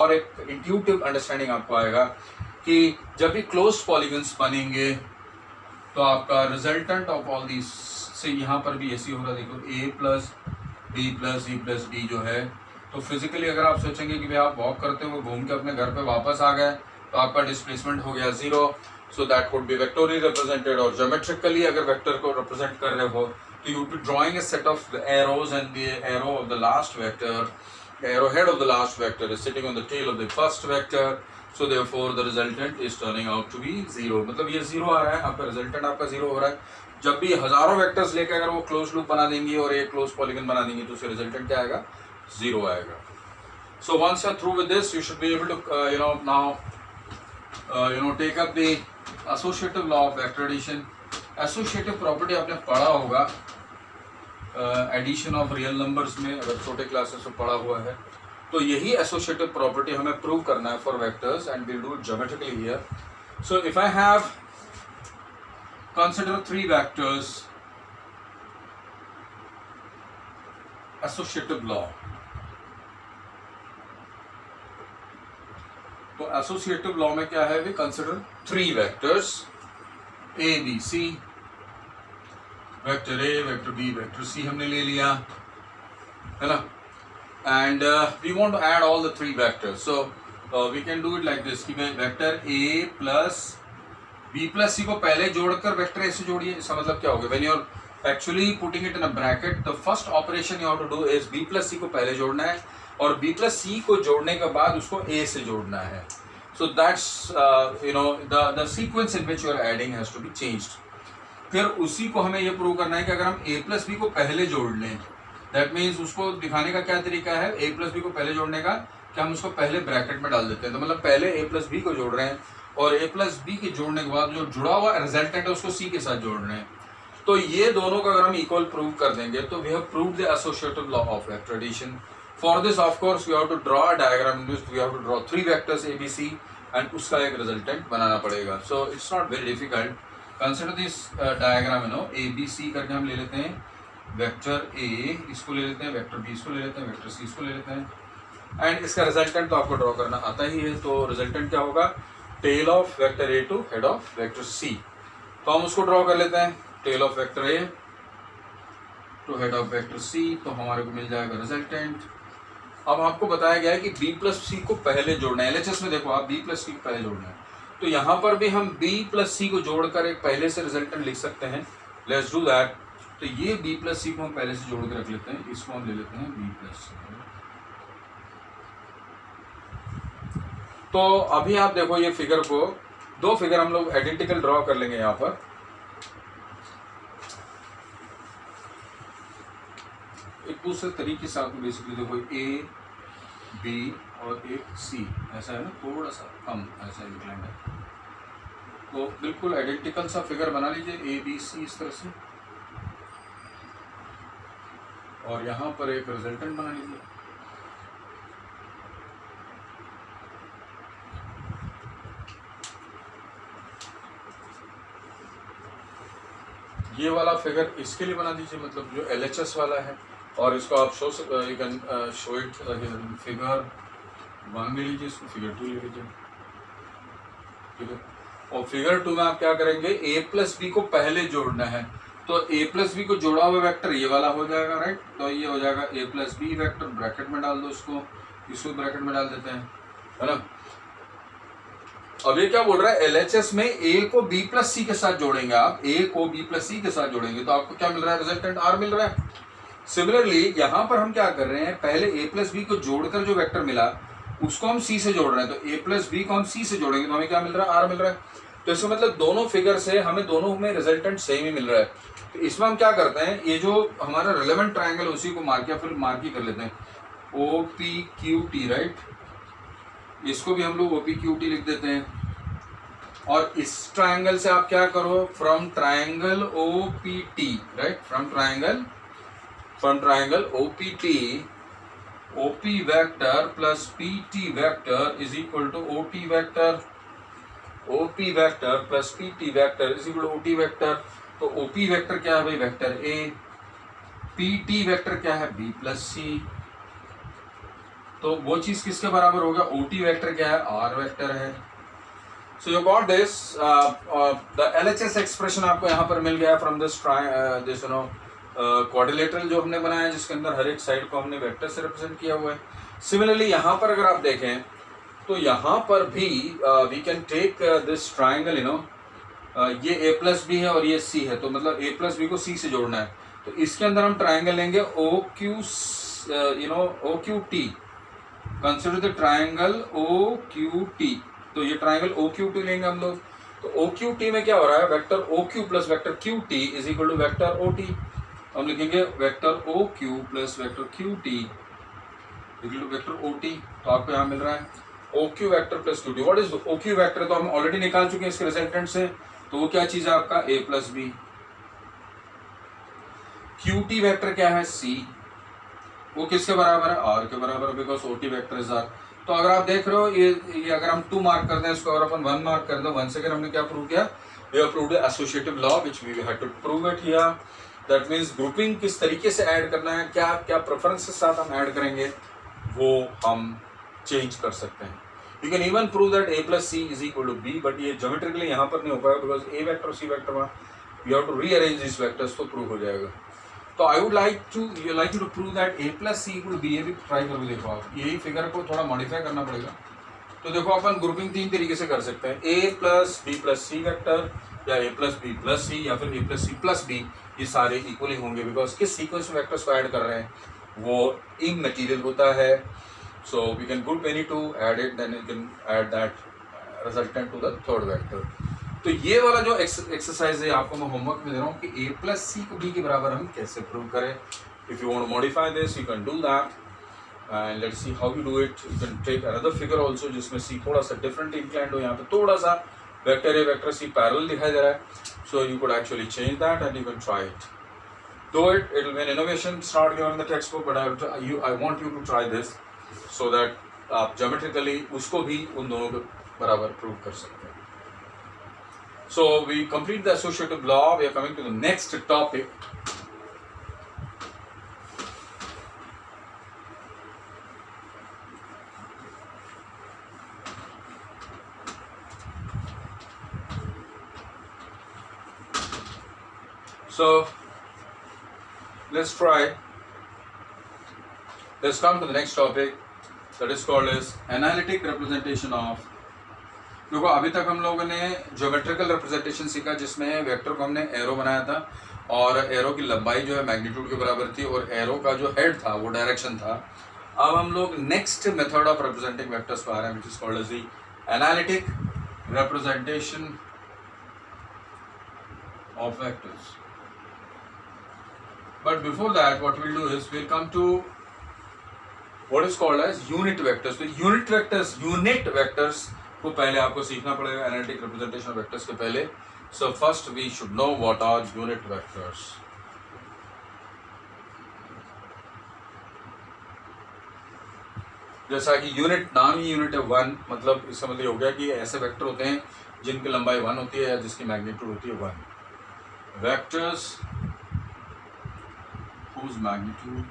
और एक intuitive understanding आपको आएगा कि जब भी क्लोज पॉलीगन्स बनेंगे तो आपका रिजल्टेंट ऑफ ऑल दीज से यहाँ पर भी ऐसी हो रहा है। देखो A plus B plus C plus D जो है, तो फिजिकली अगर आप सोचेंगे कि भाई आप वॉक करते हुए घूम के अपने घर पे वापस आ गए तो आपका डिस्प्लेसमेंट हो गया 0, so that would be vectorially represented. और ज्योमेट्रिकली अगर वेक्टर को रिप्रेजेंट कर रहे हो तो you be drawing a set of arrows and the arrow of the last vector, the arrowhead of the last vector is sitting on the tail of the first vector, so therefore the resultant is turning out to be 0। मतलब ये 0 आ रहा है, आपका resultant आपका 0 हो रहा है। जब भी हजारों वेक्टर्स लेकर अगर वो क्लोज लूप बना देंगी और एक क्लोज पॉलीगन बना देंगी तो उसका रिजल्टेंट क्या आएगा? 0 आएगा। So once you are through with this, you should be able to now take up the associative law of vector addition। associative property आपने पढ़ा होगा एडिशन ऑफ रियल नंबर्स में, अगर छोटे क्लासेस में पढ़ा हुआ है तो यही एसोसिएटिव प्रॉपर्टी हमें प्रूव करना है for vectors and will do it geometrically here. So if I have consider 3 vectors, associative law, तो एसोसिएटिव लॉ में क्या है? We consider 3 vectors A B C, vector A, vector B, vector C हमने ले लिया है ना, and we want to add all the 3 vectors. So we can do it like this कि vector A plus B plus C को पहले जोड़कर vector A से जोड़िए। इसका मतलब क्या होगा? When you are actually putting it in a bracket, the first operation you have to do is B plus C को पहले जोड़ना है और बी प्लस सी को जोड़ने के बाद उसको ए से जोड़ना है। So that's the sequence in which you are adding has to be changed. फिर उसी को हमें ये प्रूव करना है कि अगर हम a प्लस बी को पहले जोड़ लें, दैट मीन्स उसको दिखाने का क्या तरीका है? a प्लस बी को पहले जोड़ने का कि हम उसको पहले ब्रैकेट में डाल देते हैं। तो मतलब पहले a प्लस बी को जोड़ रहे हैं और a प्लस बी के जोड़ने के बाद जो जुड़ा हुआ रिजल्टेंट है उसको c के साथ जोड़ रहे हैं। तो ये दोनों का अगर हम इक्वल प्रूव कर देंगे तो we have proved the associative law of vector addition. For this of course we have to draw a diagram, we have to draw 3 vectors a b c and उसका एक रिजल्टेंट बनाना पड़ेगा। So it's not very difficult. Consider this diagram, A B C करके हम ले लेते हैं vector A, इसको ले लेते हैं, वेक्टर बी इसको ले लेते हैं, वेक्टर सी इसको ले लेते हैं एंड इसका रिजल्टेंट तो आपको ड्रॉ करना आता ही है। तो रिजल्टेंट क्या होगा? Tail of vector A to head of vector C. तो हम उसको ड्रॉ कर लेते हैं, tail of vector A to head of vector C, तो हमारे को मिल जाएगा रिजल्टेंट। अब आपको बताया गया है कि बी प्लस सी को पहले जोड़ना है। एलएचएस में देखो आप बी प्लस सी को पहले जोड़ना है, तो यहाँ पर भी हम b प्लस सी को जोड़कर एक पहले से रिजल्टेंट लिख सकते हैं। Let's do that. तो ये b प्लस सी को हम पहले से जोड़ के रख लेते हैं, इसको हम ले लेते हैं b प्लस सी। तो अभी आप देखो ये फिगर को, 2 फिगर हम लोग आइडेंटिकल ड्रॉ कर लेंगे यहाँ पर। एक दूसरे तरीके से आपको बेसिकली देखो a b और एक C ऐसा है ना, थोड़ा सा कम ऐसा इंक्लाइंड है। तो बिल्कुल आइडेंटिकल सा फिगर बना लीजिए ए बी सी इस तरह से, और यहाँ पर एक रिजल्टेंट बना लीजिए। ये वाला फिगर इसके लिए बना दीजिए, मतलब जो LHS वाला है, और इसको आप you can show it figure 1 ले लीजिए, इसको फिगर 2 ले लीजिए, ठीक है। और फिगर 2 में आप क्या करेंगे? a प्लस बी को पहले जोड़ना है, तो a प्लस बी को जोड़ा हुआ वेक्टर ये वाला हो जाएगा, राइट। तो ये हो जाएगा a plus B vector, bracket में डाल दो इसको ब्रैकेट में डाल देते हैं, है ना। अब ये क्या बोल रहा है? LHS में a को b प्लस सी के साथ जोड़ेंगे, आप a को b प्लस सी के साथ जोड़ेंगे तो आपको क्या मिल रहा है? रिजल्टेंट r मिल रहा है। सिमिलरली यहाँ पर हम क्या कर रहे हैं? पहले a प्लस बी को जोड़कर जो वेक्टर मिला उसको हम c से जोड़ रहे हैं, तो a प्लस बी को हम c से जोड़ेंगे तो हमें क्या मिल रहा है? r मिल रहा है। तो इसका मतलब दोनों फिगर से हमें दोनों में रिजल्टेंट सेम ही मिल रहा है। तो इसमें हम क्या करते हैं? ये जो हमारा रिलेवेंट ट्राइंगल उसी को मार्क या फिर मार्क ही कर लेते हैं, OPQT, राइट। इसको भी हम लोग OPQT लिख देते हैं। और इस ट्राइंगल से आप क्या करो? From triangle OPT, right, from triangle OPT, OP vector plus PT vector is equal to OT vector, OP vector plus PT vector is equal to OT vector. तो OP वेक्टर क्या है भाई? Vector A। PT वेक्टर क्या है? B plus सी। तो वो चीज़ किसके बराबर होगा, ओ टी वैक्टर क्या है, आर वैक्टर है। So you got this, the LHS expression आपको यहाँ पर मिल गया फ्रॉम दिस दिस क्वाड्रिलेटरल जो हमने बनाया है, जिसके अंदर हर एक साइड को हमने वेक्टर से रिप्रेजेंट किया हुआ है। सिमिलरली यहाँ पर अगर आप देखें तो यहाँ पर भी we can take this triangle, ये a प्लस बी है और ये c है, तो मतलब a प्लस बी को c से जोड़ना है। तो इसके अंदर हम ट्राइंगल लेंगे OQT, consider the triangle OQT। तो ये ट्राइंगल OQT लेंगे हम लोग। तो OQT में क्या हो रहा है, vector OQ plus vector QT is equal to vector OT। हम लिखेंगे vector OQ plus vector QT equal to vector OT। तो आपको यहाँ मिल रहा है OQ vector plus QT। What is OQ vector, तो हम ऑलरेडी निकाल चुके हैं इसके रिजल्टेंट से। तो वो क्या चीज है आपका, a plus B. QT vector क्या है, C, वो किसके बराबर है, R के बराबर, because OT vector is R। तो अगर आप देख रहे हो ये अगर हम 2 मार्क करते हैं इसको, अगर अपन 1 मार्क कर दो, 1 से अगर हमने क्या प्रूव किया, we have proved the associative law which we had to prove it here. That means grouping किस तरीके से ऐड करना है, क्या क्या प्रेफरेंस के साथ हम ऐड करेंगे, वो हम चेंज कर सकते हैं। You can even prove that a plus C is equal to B, but ये ज्योमेट्रिकली यहाँ पर नहीं हो पाएगा, बिकॉज a वेक्टर और c वेक्टर में you have to rearrange this vectors, तो प्रूव हो जाएगा। तो I would like to prove that a plus C equal B. ये भी ट्राई करो, देखो आप यही फिगर को थोड़ा मॉडिफाई करना पड़ेगा। तो देखो अपन ग्रुपिंग 3 तरीके से कर सकते हैं, a plus B plus C vector, या a plus B plus C, या फिर a plus C plus B. ये सारे इक्वली होंगे, बिकॉज किस सीक्वेंस में वेक्टर्स को ऐड कर रहे हैं वो इमैटेरियल होता है। So we can group any two, add it, then you can add that resultant to the third vector. तो ये वाला जो एक्सरसाइज है आपको मैं होमवर्क में दे रहा हूँ कि a प्लस सी को b के बराबर हम कैसे प्रूव करें। If you want to modify this you can do that, and let's see how you do it. You can take another figure also जिसमें c थोड़ा सा डिफरेंट इंक्लाइंड हो। यहाँ पे थोड़ा सा vector a vector c parallel दिखाई दे रहा है, so you could actually change that and you can try it. Though it will be an innovation start given in the textbook, but I want you to try this so that आप geometrically उसको भी उन दोनों के बराबर prove कर सकते हैं। So we complete the associative law. We are coming to the next topic. So let's try. Let's come to the next topic that is called as analytic representation of। देखो अभी तक हम लोगों ने ज्योमेट्रिकल रिप्रेजेंटेशन सीखा, जिसमें vector को हमने एरो बनाया था और एरो की लंबाई जो है मैग्नीट्यूड के बराबर थी और एरो का जो हेड था वो डायरेक्शन था। अब हम लोग next method of representing vectors पर आ रहे हैं, which is called as the analytic representation of vectors. But before that what will do is will come to what is called as unit vectors. तो unit vectors को पहले आपको सीखना पड़ेगा एनालिटिक रिप्रेजेंटेशन ऑफ वेक्टर्स के पहले। So first we should know what are unit vectors. जैसा कि यूनिट, नाम ही यूनिट है, 1, मतलब इसका मतलब हो गया कि ऐसे वेक्टर होते हैं जिनकी लंबाई 1 होती है या जिसकी मैग्नीट्यूड होती है 1। वेक्टर्स whose magnitude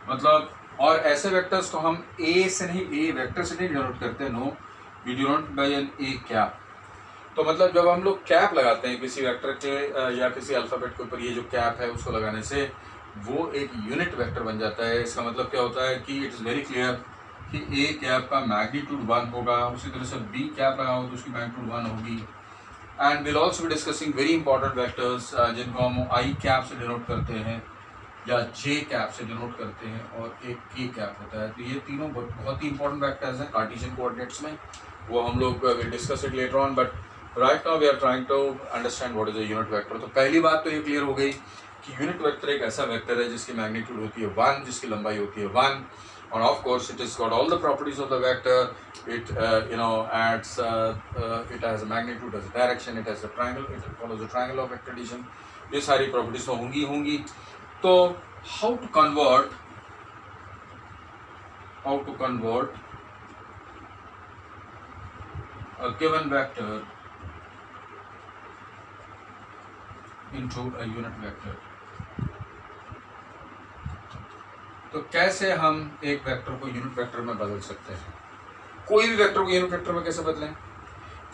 मतलब, और ऐसे वेक्टर्स को हम ए से नहीं, ए वेक्टर से नहीं डिनोट करते, no, we denote by an A cap. तो मतलब जब हम लोग कैप लगाते हैं किसी वेक्टर के या किसी अल्फाबेट के ऊपर, ये जो कैप है उसको लगाने से वो एक यूनिट वेक्टर बन जाता है। इसका मतलब क्या होता है कि इट इज़ वेरी क्लियर कि ए कैप का मैग्नीट्यूड 1 होगा, उसी तरह से बी कैप लगाओ तो उसकी मैग्नीट्यूड 1 होगी। And will also be discussing very important vectors जिनको हम आई कैप से डिनोट करते हैं या जे कैप से डिनोट करते हैं, और एक के कैप होता है। तो ये तीनों बहुत ही इंपॉर्टेंट वेक्टर्स हैं कार्टेशियन कोऑर्डिनेट्स में, वो हम लोग will discuss it later on, but right now we are trying to understand what is a unit vector. तो पहली बात तो ये क्लियर हो गई कि यूनिट वेक्टर एक ऐसा वेक्टर है जिसकी मैग्नीट्यूड होती है 1, जिसकी लंबाई होती है 1, और of course it is got all the properties of the vector. It adds it has a magnitude, has a direction, it has a triangle, it follows the triangle of vector addition। ये सारी properties तो होंगी। तो how to convert a given vector into a unit vector। तो कैसे हम एक vector को यूनिट वेक्टर में बदल सकते हैं? कोई भी वेक्टर को यूनिट वेक्टर में कैसे बदलें?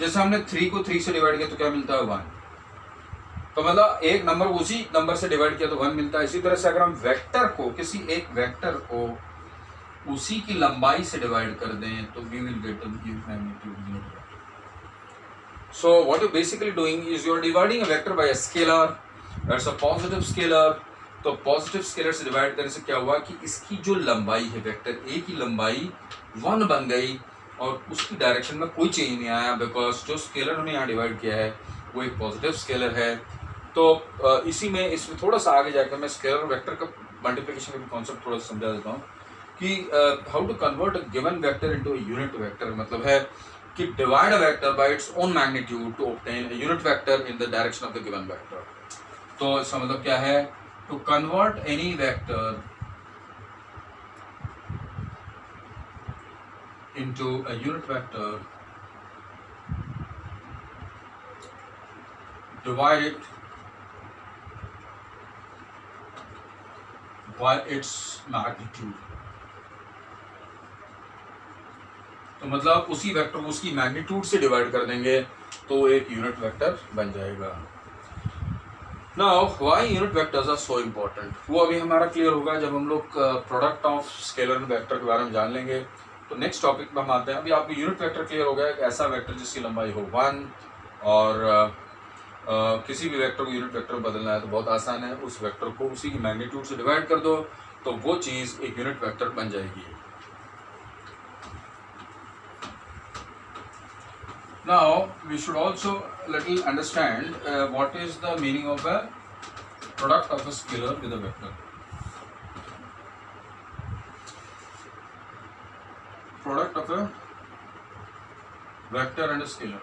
जैसे हमने 3 को 3 से डिवाइड किया तो क्या मिलता है? 1। तो मतलब एक नंबर उसी नंबर से डिवाइड किया तो 1 मिलता है। इसी तरह से अगर हम वेक्टर को, किसी एक वेक्टर को उसी की लंबाई से डिवाइड कर दें तो we will get the magnitude unit vector. So what you basically doing is you are dividing a vector by a scalar, that's a positive scalar. तो पॉजिटिव स्केलर से डिवाइड करने से क्या हुआ कि इसकी जो लंबाई है, वेक्टर ए की लंबाई 1 बन गई और उसकी डायरेक्शन में कोई चेंज नहीं आया, बिकॉज जो स्केलर हमने यहाँ डिवाइड किया है वो एक पॉजिटिव स्केलर है। तो इसी में इसमें थोड़ा सा आगे जाकर मैं स्केलर वेक्टर का मल्टीप्लिकेशन का कॉन्सेप्ट थोड़ा सा समझा देता हूँ कि how to convert a given vector into a unit vector. मतलब है कि divide a vector by its own magnitude to obtain a unit vector in the direction of the given vector. तो इसका मतलब क्या है? To convert any vector into a unit vector, divide it by its magnitude। तो मतलब उसी vector को उसकी मैग्नीट्यूड से डिवाइड कर देंगे तो एक यूनिट वेक्टर बन जाएगा। Now why unit vectors are so important, वो अभी हमारा क्लियर होगा जब हम लोग product of scalar and vector के बारे में जान लेंगे। तो नेक्स्ट टॉपिक में हम आते हैं। अभी आपको यूनिट वेक्टर क्लियर हो गया, एक ऐसा वेक्टर जिसकी लंबाई हो 1 और किसी भी वेक्टर को यूनिट वेक्टर में बदलना है तो बहुत आसान है, उस वेक्टर को उसी की मैग्नीट्यूड से डिवाइड कर दो तो वो चीज़ एक यूनिट वेक्टर बन जाएगी। Now we should also little understand what is the meaning of a product of a scalar with a vector. Product of a vector and a scalar।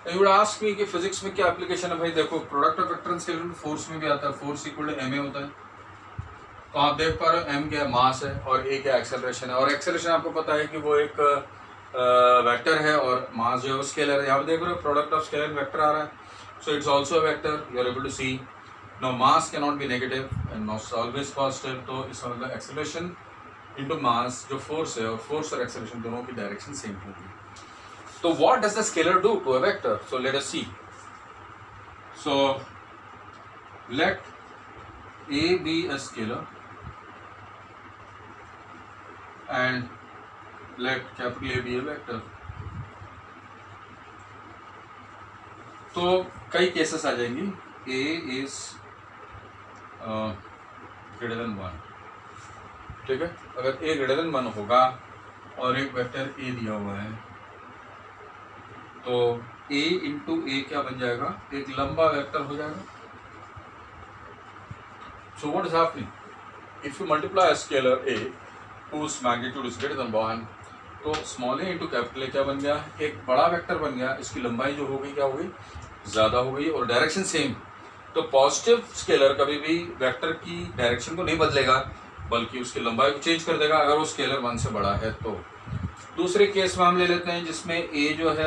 You would ask me कि physics में क्या application है? भाई देखो, product of vector and scalar force में भी आता है, फोर्स इक्वल टू ma होता है। तो आप देख पा रहे हो m क्या है? मास है, और a क्या एक्सेलरेशन है। और एक्सेलरेशन आपको पता है कि वो एक वेक्टर है और मास जो है वो स्केलर है। यहाँ पे देख रहे हो प्रोडक्ट ऑफ स्केलर वेक्टर आ रहा है, so it's also a vector, you are able to see. Now mass cannot be negative and mass always positive। तो इसका मतलब एक्सेलरेशन इनटू मास जो फोर्स है, और फोर्स और एक्सेलरेशन दोनों की डायरेक्शन सेम होगी। तो what does the scalar do to a vector? So let us see. So let A be a scalar and let capital A be a vector। तो कई केसेस आ जाएंगी। A is ग्रेटर देन 1, ठीक है। अगर a greater than 1 होगा और एक vector a दिया हुआ है तो a इंटू a क्या बन जाएगा? एक लंबा वेक्टर हो जाएगा। So what is happening? If you multiply scalar a whose magnitude is greater than 1 तो small a into capital A क्या बन गया? एक बड़ा वेक्टर बन गया। इसकी लंबाई जो हो गई क्या हो गई? ज़्यादा हो गई, और डायरेक्शन सेम। तो पॉजिटिव स्केलर कभी भी वेक्टर की डायरेक्शन को नहीं बदलेगा, बल्कि उसकी लंबाई को चेंज कर देगा अगर वो स्केलर 1 से बड़ा है। तो दूसरे केस में हम ले लेते हैं जिसमें a जो है